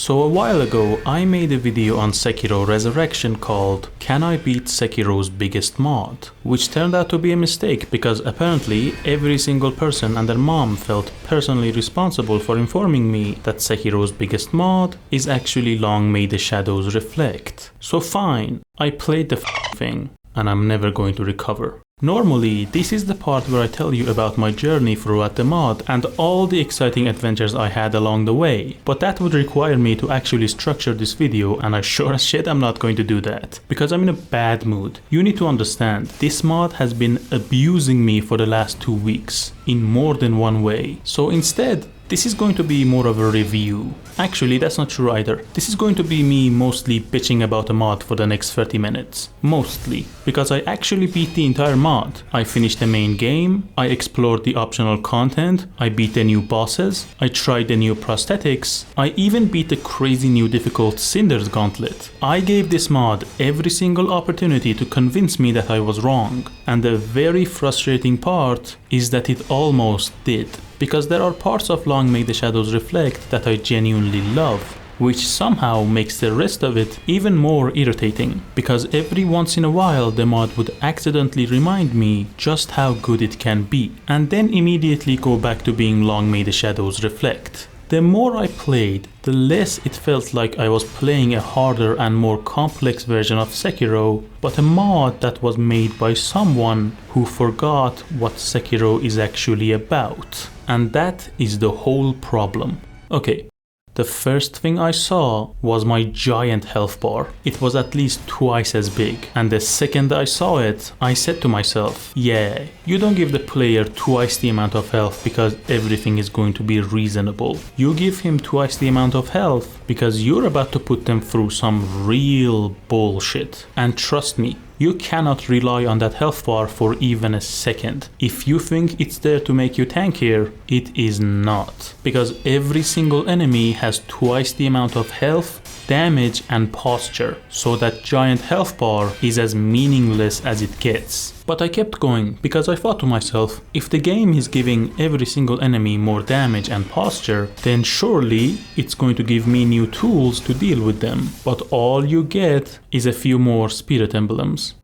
So a while ago I made a video on Sekiro Resurrection called Can I Beat Sekiro's Biggest Mod? Which turned out to be a mistake because apparently every single person and their mom felt personally responsible for informing me that Sekiro's biggest mod is actually Long May the Shadows Reflect. So fine, I played the thing and I'm never going to recover. Normally, this is the part where I tell you about my journey throughout the mod and all the exciting adventures I had along the way, but that would require me to actually structure this video and I sure as shit I'm not going to do that, because I'm in a bad mood. You need to understand, this mod has been abusing me for the last 2 weeks, in more than one way, so instead, this is going to be more of a review. Actually, that's not true either. This is going to be me mostly bitching about a mod for the next 30 minutes. Mostly. Because I actually beat the entire mod. I finished the main game, I explored the optional content, I beat the new bosses, I tried the new prosthetics, I even beat the crazy new difficult Cinders Gauntlet. I gave this mod every single opportunity to convince me that I was wrong. And the very frustrating part is that it almost did. Because there are parts of Long May the Shadows Reflect that I genuinely love, which somehow makes the rest of it even more irritating, because every once in a while the mod would accidentally remind me just how good it can be, and then immediately go back to being Long May the Shadows Reflect. The more I played, the less it felt like I was playing a harder and more complex version of Sekiro, but a mod that was made by someone who forgot what Sekiro is actually about. And that is the whole problem. Okay, the first thing I saw was my giant health bar. It was at least twice as big. And the second I saw it, I said to myself, yeah, you don't give the player twice the amount of health because everything is going to be reasonable. You give him twice the amount of health because you're about to put them through some real bullshit. And trust me, you cannot rely on that health bar for even a second. If you think it's there to make you tankier, it is not. Because every single enemy has twice the amount of health, damage and posture, so that giant health bar is as meaningless as it gets. But I kept going because I thought to myself, if the game is giving every single enemy more damage and posture, then surely it's going to give me new tools to deal with them. But all you get is a few more spirit emblems.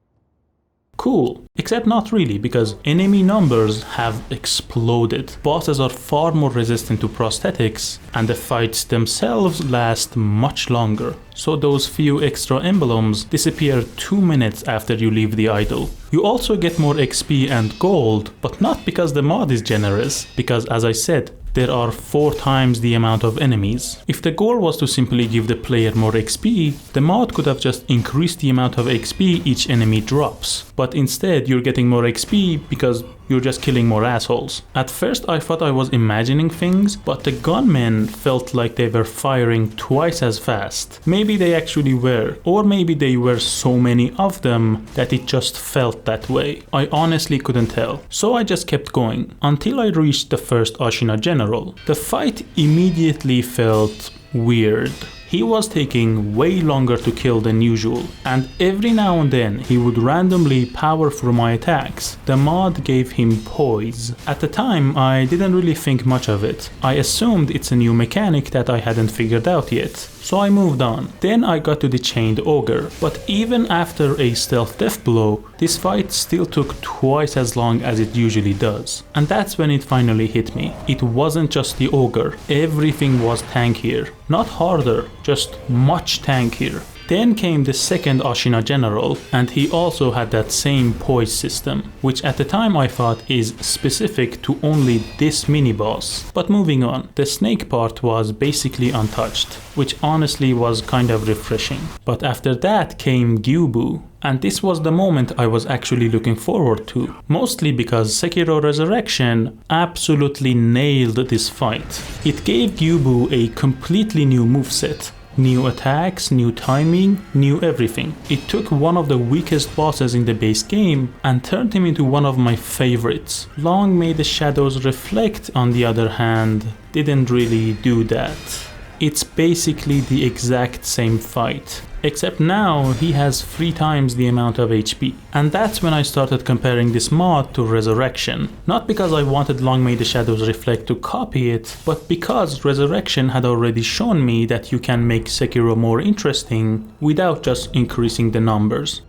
Cool, except not really, because enemy numbers have exploded. Bosses are far more resistant to prosthetics, and the fights themselves last much longer. So those few extra emblems disappear 2 minutes after you leave the idol. You also get more XP and gold, but not because the mod is generous, because as I said, there are 4 times the amount of enemies. If the goal was to simply give the player more XP, the mod could have just increased the amount of XP each enemy drops. But instead you're getting more XP because you're just killing more assholes. At first I thought I was imagining things, but the gunmen felt like they were firing twice as fast. Maybe they actually were, or maybe they were so many of them that it just felt that way. I honestly couldn't tell. So I just kept going, until I reached the first Ashina General. The fight immediately felt weird. He was taking way longer to kill than usual, and every now and then he would randomly power through my attacks. The mod gave him poise. At the time I didn't really think much of it. I assumed it's a new mechanic that I hadn't figured out yet, so I moved on. Then I got to the Chained Ogre, but even after a stealth death blow, this fight still took twice as long as it usually does. And that's when it finally hit me. It wasn't just the ogre, everything was tankier. Not harder, just much tankier. Then came the second Ashina General, and he also had that same poise system, which at the time I thought is specific to only this mini-boss. But moving on, the snake part was basically untouched, which honestly was kind of refreshing. But after that came Gyubu, and this was the moment I was actually looking forward to, mostly because Sekiro Resurrection absolutely nailed this fight. It gave Gyubu a completely new moveset. New attacks, new timing, new everything. It took one of the weakest bosses in the base game and turned him into one of my favorites. Long May the Shadows Reflect, on the other hand, didn't really do that. It's basically the exact same fight. Except now he has 3 times the amount of HP. And that's when I started comparing this mod to Resurrection. Not because I wanted Long May the Shadows Reflect to copy it, but because Resurrection had already shown me that you can make Sekiro more interesting without just increasing the numbers.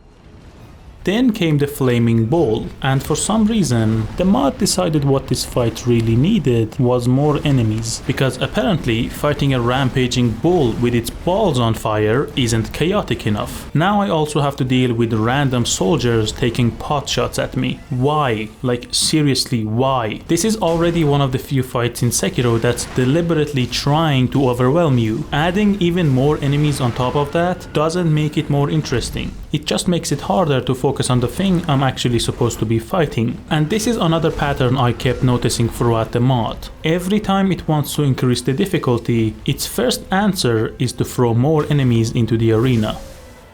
Then came the Flaming Ball, and for some reason, the mod decided what this fight really needed was more enemies, because apparently fighting a rampaging bull with its balls on fire isn't chaotic enough. Now I also have to deal with random soldiers taking pot shots at me. Why? Like seriously, why? This is already one of the few fights in Sekiro that's deliberately trying to overwhelm you. Adding even more enemies on top of that doesn't make it more interesting. It just makes it harder to focus on the thing I'm actually supposed to be fighting. And this is another pattern I kept noticing throughout the mod. Every time it wants to increase the difficulty, its first answer is to throw more enemies into the arena.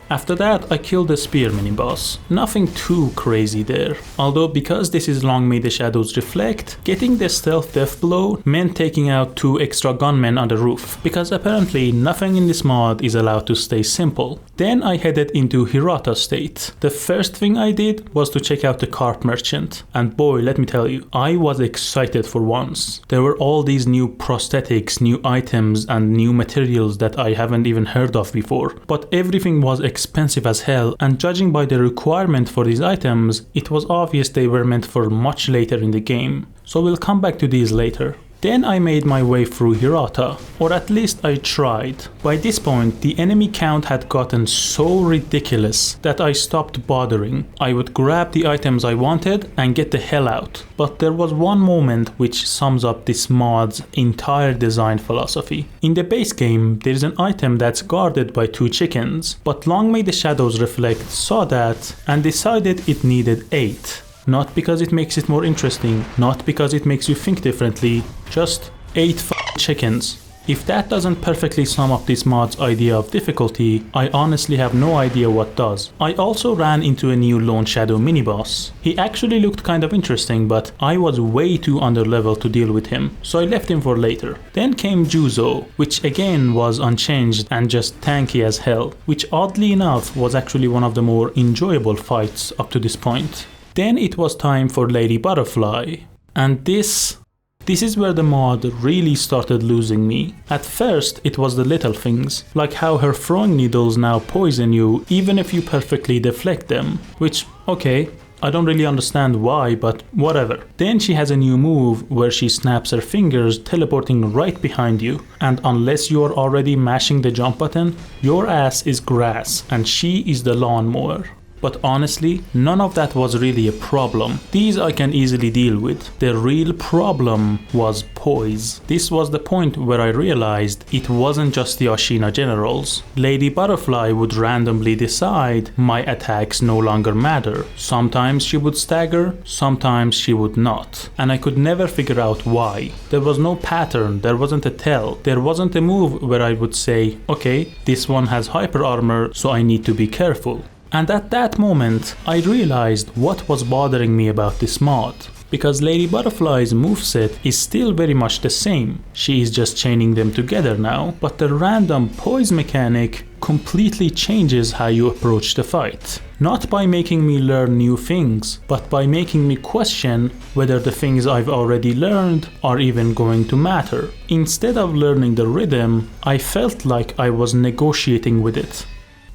After that, I killed the spear mini-boss. Nothing too crazy there. Although because this is Long May the Shadows Reflect, getting the stealth death blow meant taking out 2 extra gunmen on the roof, because apparently nothing in this mod is allowed to stay simple. Then I headed into Hirata State. The first thing I did was to check out the carp merchant. And boy, let me tell you, I was excited for once. There were all these new prosthetics, new items and new materials that I haven't even heard of before. But everything was expensive as hell, and judging by the requirement for these items, it was obvious they were meant for much later in the game. So we'll come back to these later. Then I made my way through Hirata, or at least I tried. By this point, the enemy count had gotten so ridiculous that I stopped bothering. I would grab the items I wanted and get the hell out. But there was one moment which sums up this mod's entire design philosophy. In the base game, there is an item that's guarded by 2 chickens, but Long May the Shadows Reflect saw that and decided it needed 8. Not because it makes it more interesting, not because it makes you think differently, just 8 chickens. If that doesn't perfectly sum up this mod's idea of difficulty, I honestly have no idea what does. I also ran into a new Lone Shadow mini-boss. He actually looked kind of interesting, but I was way too underleveled to deal with him, so I left him for later. Then came Juzo, which again was unchanged and just tanky as hell, which oddly enough was actually one of the more enjoyable fights up to this point. Then it was time for Lady Butterfly, and this is where the mod really started losing me. At first it was the little things, like how her throwing needles now poison you even if you perfectly deflect them, which, okay, I don't really understand why, but whatever. Then she has a new move where she snaps her fingers, teleporting right behind you, and unless you are already mashing the jump button, your ass is grass and she is the lawnmower. But honestly, none of that was really a problem. These I can easily deal with. The real problem was poise. This was the point where I realized it wasn't just the Ashina generals. Lady Butterfly would randomly decide my attacks no longer matter. Sometimes she would stagger, sometimes she would not. And I could never figure out why. There was no pattern, there wasn't a tell. There wasn't a move where I would say, okay, this one has hyper armor, so I need to be careful. And at that moment, I realized what was bothering me about this mod. Because Lady Butterfly's moveset is still very much the same. She is just chaining them together now, but the random poise mechanic completely changes how you approach the fight. Not by making me learn new things, but by making me question whether the things I've already learned are even going to matter. Instead of learning the rhythm, I felt like I was negotiating with it.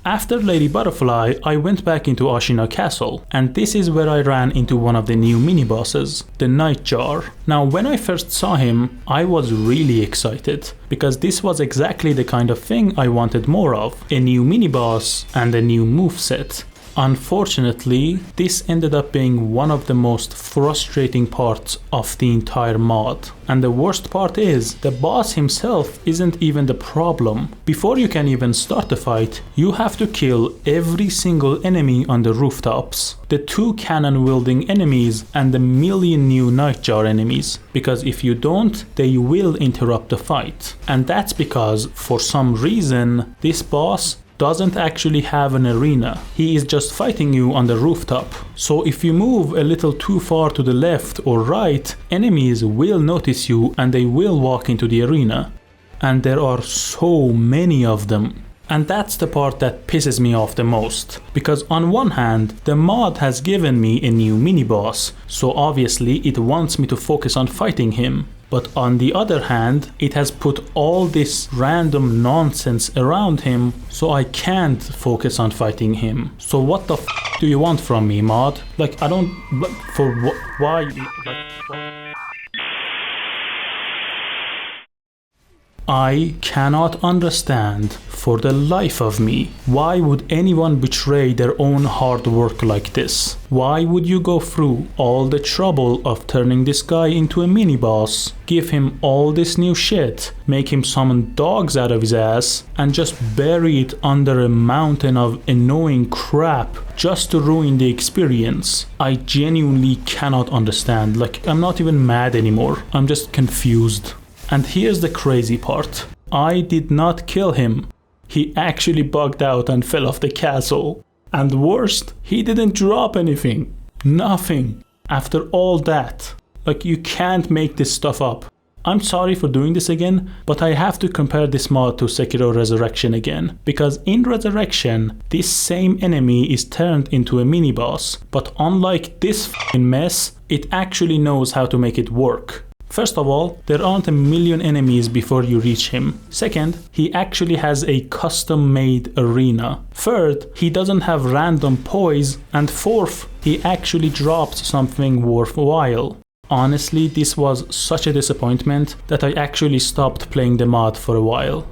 After Lady Butterfly, I went back into Ashina Castle, and this is where I ran into one of the new mini-bosses, the Nightjar. Now, when I first saw him, I was really excited, because this was exactly the kind of thing I wanted more of, a new mini-boss and a new moveset. Unfortunately, this ended up being one of the most frustrating parts of the entire mod. And the worst part is, the boss himself isn't even the problem. Before you can even start the fight, you have to kill every single enemy on the rooftops, the 2 cannon-wielding enemies and the million new Nightjar enemies, because if you don't, they will interrupt the fight. And that's because, for some reason, this boss doesn't actually have an arena. He is just fighting you on the rooftop. So if you move a little too far to the left or right, enemies will notice you and they will walk into the arena. and there are so many of them. And that's the part that pisses me off the most, because on one hand, the mod has given me a new mini-boss, so obviously it wants me to focus on fighting him. But on the other hand, it has put all this random nonsense around him, so I can't focus on fighting him. So what the f do you want from me, mod? Like, I don't... for why? Like, I cannot understand for the life of me, why would anyone betray their own hard work like this? Why would you go through all the trouble of turning this guy into a mini-boss, give him all this new shit, make him summon dogs out of his ass, and just bury it under a mountain of annoying crap just to ruin the experience? I genuinely cannot understand. Like, I'm not even mad anymore, I'm just confused. And here's the crazy part. I did not kill him. He actually bugged out and fell off the castle. And worst, he didn't drop anything. Nothing. After all that. Like, you can't make this stuff up. I'm sorry for doing this again, but I have to compare this mod to Sekiro Resurrection again. Because in Resurrection, this same enemy is turned into a mini-boss. But unlike this f***ing mess, it actually knows how to make it work. First of all, there aren't a million enemies before you reach him. Second, he actually has a custom-made arena. Third, he doesn't have random poise. And fourth, he actually drops something worthwhile. Honestly, this was such a disappointment that I actually stopped playing the mod for a while.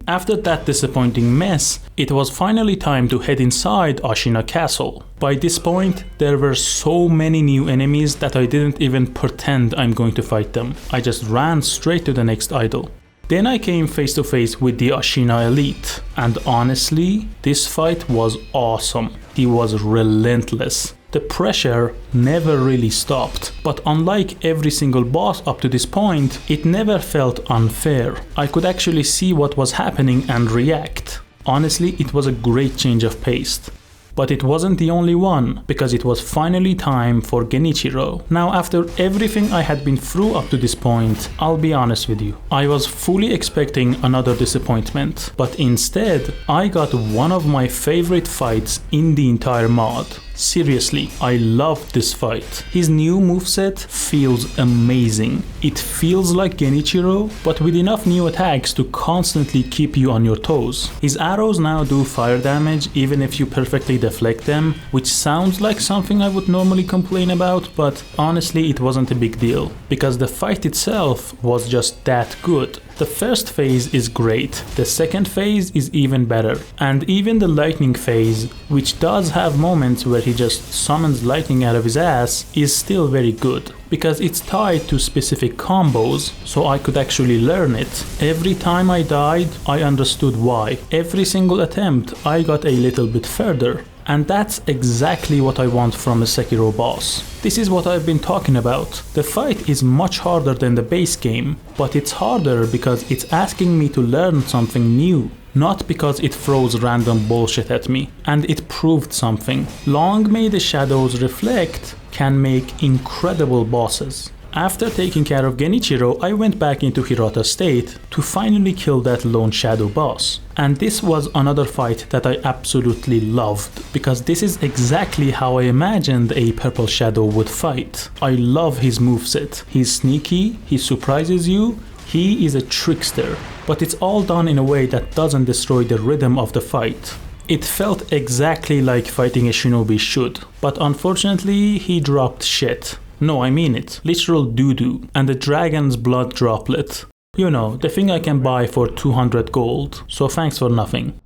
After that disappointing mess, it was finally time to head inside Ashina Castle. By this point, there were so many new enemies that I didn't even pretend I'm going to fight them. I just ran straight to the next idol. Then I came face to face with the Ashina Elite, and honestly, this fight was awesome. He was relentless. The pressure never really stopped, but unlike every single boss up to this point, it never felt unfair. I could actually see what was happening and react. Honestly, it was a great change of pace. But it wasn't the only one, because it was finally time for Genichiro. Now, after everything I had been through up to this point, I'll be honest with you, I was fully expecting another disappointment, but instead, I got one of my favorite fights in the entire mod. Seriously, I loved this fight. His new moveset feels amazing. It feels like Genichiro, but with enough new attacks to constantly keep you on your toes. His arrows now do fire damage even if you perfectly deflect them, which sounds like something I would normally complain about, but honestly it wasn't a big deal, because the fight itself was just that good. The first phase is great, the second phase is even better, and even the lightning phase, which does have moments where he just summons lightning out of his ass, is still very good, because it's tied to specific combos, so I could actually learn it. Every time I died, I understood why. Every single attempt, I got a little bit further. And that's exactly what I want from a Sekiro boss. This is what I've been talking about. The fight is much harder than the base game, but it's harder because it's asking me to learn something new, not because it throws random bullshit at me. And it proved something. Long may the shadows reflect can make incredible bosses. After taking care of Genichiro, I went back into Hirata State to finally kill that lone shadow boss. And this was another fight that I absolutely loved, because this is exactly how I imagined a purple shadow would fight. I love his moveset. He's sneaky, he surprises you, he is a trickster, but it's all done in a way that doesn't destroy the rhythm of the fight. It felt exactly like fighting a shinobi should, but unfortunately he dropped shit. No, I mean it. Literal doo-doo. And the dragon's blood droplet. You know, the thing I can buy for 200 gold. So thanks for nothing.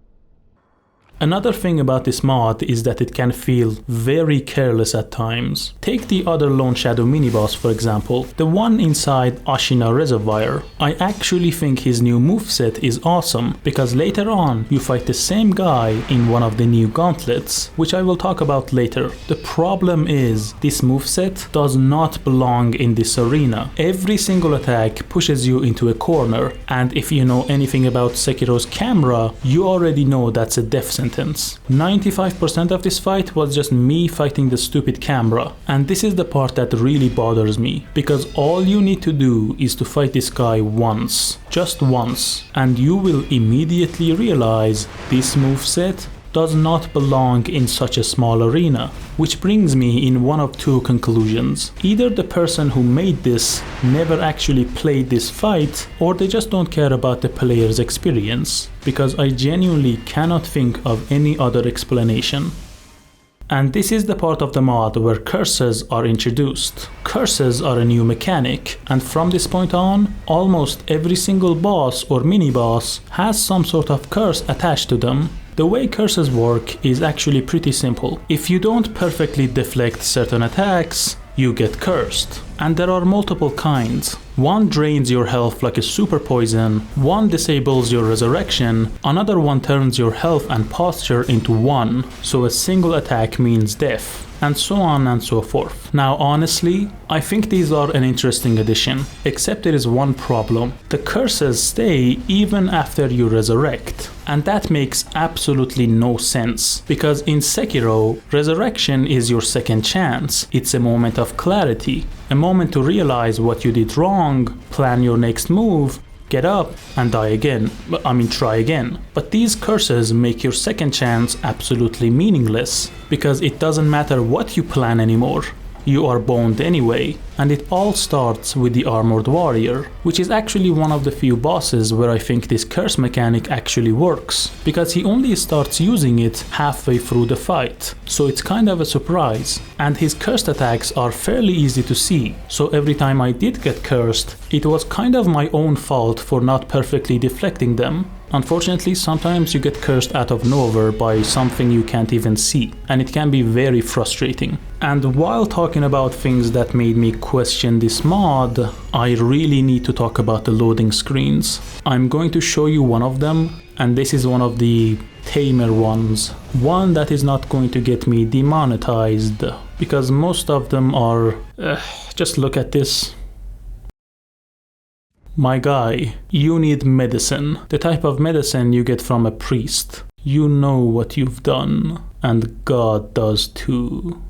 Another thing about this mod is that it can feel very careless at times. Take the other Lone Shadow mini-boss for example, the one inside Ashina Reservoir. I actually think his new moveset is awesome, because later on you fight the same guy in one of the new gauntlets, which I will talk about later. The problem is, this moveset does not belong in this arena. Every single attack pushes you into a corner, and if you know anything about Sekiro's camera, you already know that's a death sentence. sentence. 95% of this fight was just me fighting the stupid camera. And this is the part that really bothers me, because all you need to do is to fight this guy once, just once, and you will immediately realize this moveset does not belong in such a small arena. Which brings me in one of two conclusions. Either the person who made this never actually played this fight, or they just don't care about the player's experience, because I genuinely cannot think of any other explanation. And this is the part of the mod where curses are introduced. Curses are a new mechanic, and from this point on, almost every single boss or mini-boss has some sort of curse attached to them. The way curses work is actually pretty simple. If you don't perfectly deflect certain attacks, you get cursed. And there are multiple kinds. One drains your health like a super poison, one disables your resurrection, another one turns your health and posture into one, so a single attack means death, and so on and so forth. Now honestly, I think these are an interesting addition, except there is one problem. The curses stay even after you resurrect, and that makes absolutely no sense, because in Sekiro, resurrection is your second chance. It's a moment of clarity, a moment to realize what you did wrong, plan your next move, get up and try again. But these curses make your second chance absolutely meaningless, because it doesn't matter what you plan anymore. You are boned anyway, and it all starts with the Armored Warrior, which is actually one of the few bosses where I think this curse mechanic actually works, because he only starts using it halfway through the fight, so it's kind of a surprise. And his cursed attacks are fairly easy to see, so every time I did get cursed, it was kind of my own fault for not perfectly deflecting them. Unfortunately, sometimes you get cursed out of nowhere by something you can't even see, and it can be very frustrating. And while talking about things that made me question this mod, I really need to talk about the loading screens. I'm going to show you one of them, and this is one of the tamer ones. One that is not going to get me demonetized, because most of them are... just look at this. My guy, you need medicine. The type of medicine you get from a priest. You know what you've done, and God does too.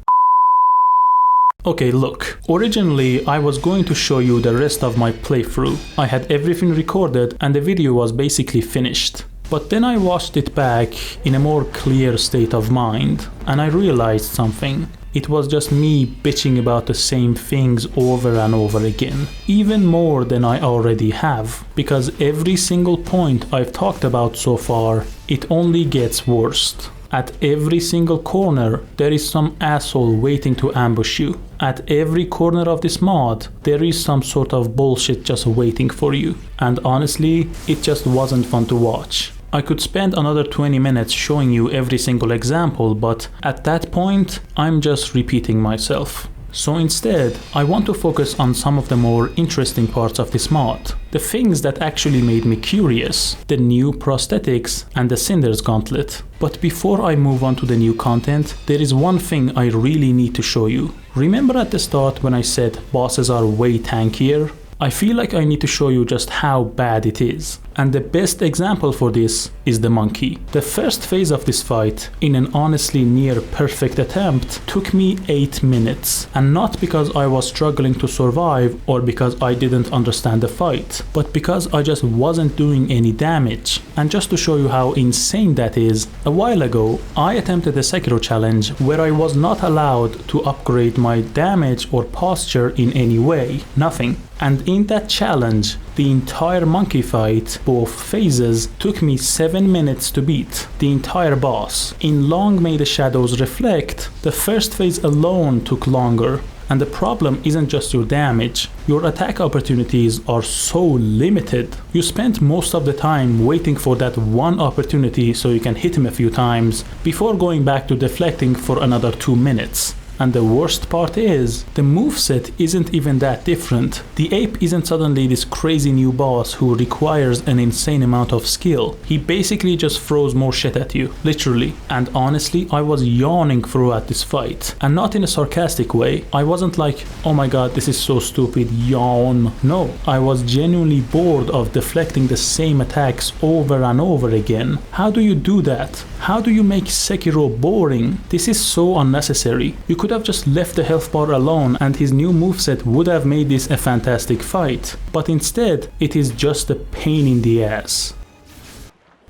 Okay, look, originally I was going to show you the rest of my playthrough. I had everything recorded and the video was basically finished. But then I watched it back in a more clear state of mind, and I realized something. It was just me bitching about the same things over and over again, even more than I already have, because every single point I've talked about so far, it only gets worse. At every single corner, there is some asshole waiting to ambush you. At every corner of this mod, there is some sort of bullshit just waiting for you. And honestly, it just wasn't fun to watch. I could spend another 20 minutes showing you every single example, but at that point, I'm just repeating myself. So instead, I want to focus on some of the more interesting parts of this mod. The things that actually made me curious, the new prosthetics and the Cinders Gauntlet. But before I move on to the new content, there is one thing I really need to show you. Remember at the start when I said bosses are way tankier? I feel like I need to show you just how bad it is. And the best example for this is the monkey. The first phase of this fight, in an honestly near perfect attempt, took me 8 minutes. And not because I was struggling to survive or because I didn't understand the fight, but because I just wasn't doing any damage. And just to show you how insane that is, a while ago I attempted a Sekiro challenge where I was not allowed to upgrade my damage or posture in any way, nothing. And in that challenge, the entire monkey fight, both phases, took me 7 minutes to beat, the entire boss. In Long May the Shadows Reflect, the first phase alone took longer. And the problem isn't just your damage, your attack opportunities are so limited. You spent most of the time waiting for that one opportunity so you can hit him a few times, before going back to deflecting for another 2 minutes. And the worst part is, the moveset isn't even that different. The ape isn't suddenly this crazy new boss who requires an insane amount of skill. He basically just throws more shit at you, literally. And honestly, I was yawning throughout this fight. And not in a sarcastic way. I wasn't like, oh my god, this is so stupid, yawn. No, I was genuinely bored of deflecting the same attacks over and over again. How do you do that? How do you make Sekiro boring? This is so unnecessary. You could have just left the health bar alone and his new moveset would have made this a fantastic fight. But instead, it is just a pain in the ass.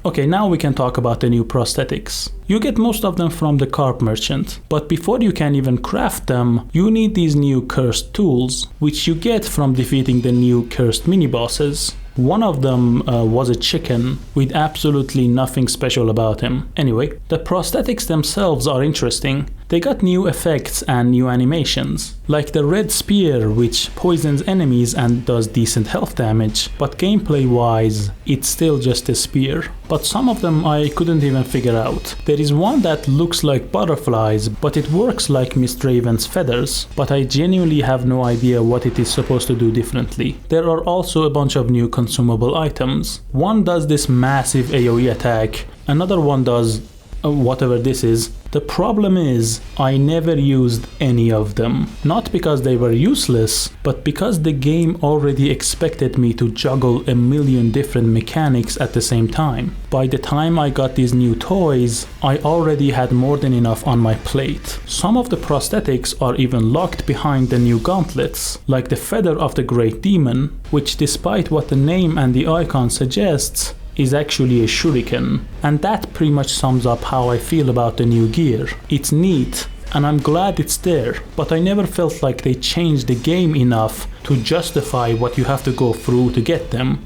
Okay, now we can talk about the new prosthetics. You get most of them from the carp merchant, but before you can even craft them, you need these new cursed tools, which you get from defeating the new cursed mini-bosses. One of them was a chicken with absolutely nothing special about him. Anyway, the prosthetics themselves are interesting. They got new effects and new animations, like the red spear which poisons enemies and does decent health damage, but gameplay wise it's still just a spear. But some of them I couldn't even figure out. There is one that looks like butterflies, but it works like Miss Raven's feathers, but I genuinely have no idea what it is supposed to do differently. There are also a bunch of new consumable items. One does this massive AoE attack, another one does whatever this is. The problem is, I never used any of them. Not because they were useless, but because the game already expected me to juggle a million different mechanics at the same time. By the time I got these new toys, I already had more than enough on my plate. Some of the prosthetics are even locked behind the new gauntlets, like the feather of the Great Demon, which despite what the name and the icon suggests, is actually a shuriken. And that pretty much sums up how I feel about the new gear. It's neat, and I'm glad it's there, but I never felt like they changed the game enough to justify what you have to go through to get them.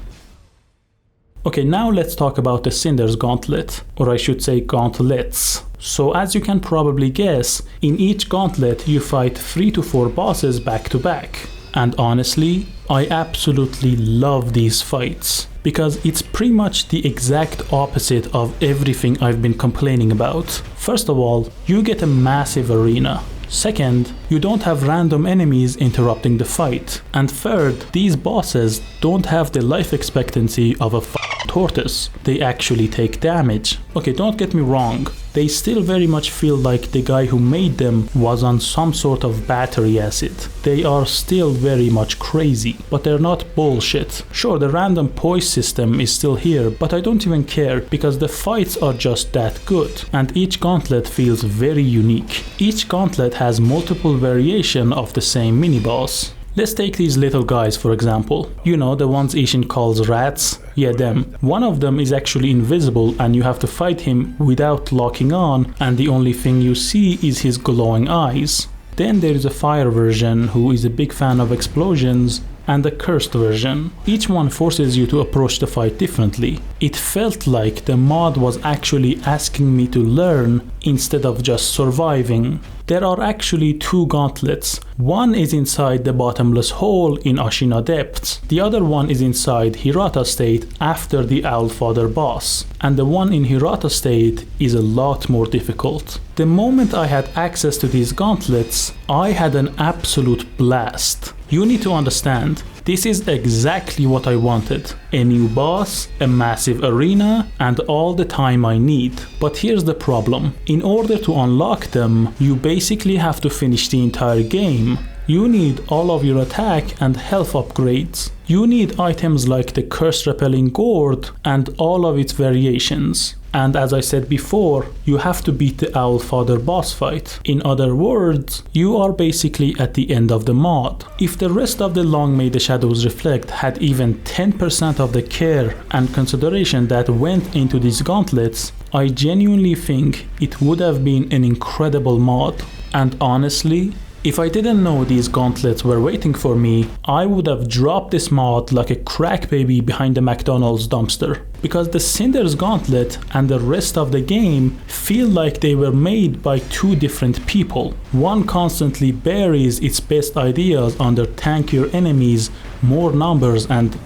Okay, now let's talk about the Cinders gauntlet, or I should say gauntlets. So as you can probably guess, in each gauntlet you fight 3 to 4 bosses back to back. And honestly, I absolutely love these fights, because it's pretty much the exact opposite of everything I've been complaining about. First of all, you get a massive arena. Second, you don't have random enemies interrupting the fight. And third, these bosses don't have the life expectancy of a tortoise. They actually take damage. Okay, don't get me wrong. They still very much feel like the guy who made them was on some sort of battery acid. They are still very much crazy, but they're not bullshit. Sure, the random poise system is still here, but I don't even care because the fights are just that good. And each gauntlet feels very unique. Each gauntlet has multiple variations of the same mini-boss. Let's take these little guys for example. You know, the ones Ishin calls rats? Yeah, them. One of them is actually invisible and you have to fight him without locking on, and the only thing you see is his glowing eyes. Then there is a fire version who is a big fan of explosions, and a cursed version. Each one forces you to approach the fight differently. It felt like the mod was actually asking me to learn instead of just surviving. There are actually 2 gauntlets. One is inside the bottomless hole in Ashina Depths. The other one is inside Hirata State after the Owlfather boss. And the one in Hirata State is a lot more difficult. The moment I had access to these gauntlets, I had an absolute blast. You need to understand, this is exactly what I wanted. A new boss, a massive arena, and all the time I need. But here's the problem. In order to unlock them, you basically have to finish the entire game. You need all of your attack and health upgrades. You need items like the curse repelling gourd and all of its variations. And as I said before, you have to beat the Owlfather boss fight. In other words, you are basically at the end of the mod. If the rest of the Long May the Shadows Reflect had even 10% of the care and consideration that went into these gauntlets, I genuinely think it would have been an incredible mod. And honestly, if I didn't know these gauntlets were waiting for me, I would have dropped this mod like a crack baby behind the McDonald's dumpster. Because the Cinders gauntlet and the rest of the game feel like they were made by 2 different people. One constantly buries its best ideas under tankier enemies, more numbers and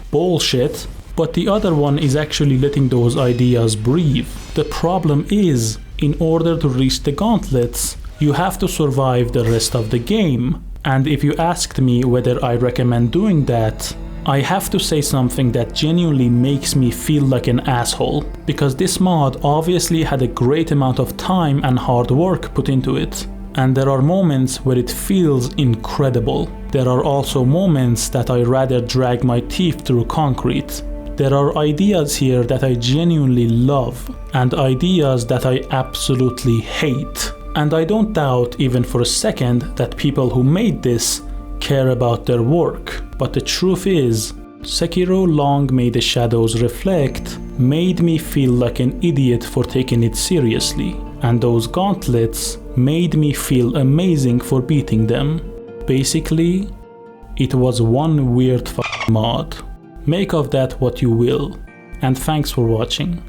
bullshit, but the other one is actually letting those ideas breathe. The problem is, in order to reach the gauntlets, You have to survive the rest of the game. And if you asked me whether I recommend doing that, I have to say something that genuinely makes me feel like an asshole, because this mod obviously had a great amount of time and hard work put into it. And there are moments where it feels incredible. There are also moments that I rather drag my teeth through concrete. There are ideas here that I genuinely love, and ideas that I absolutely hate. And I don't doubt even for a second that people who made this care about their work. But the truth is, Sekiro Long May the Shadows Reflect made me feel like an idiot for taking it seriously. And those gauntlets made me feel amazing for beating them. Basically, it was one weird mod. Make of that what you will, and thanks for watching.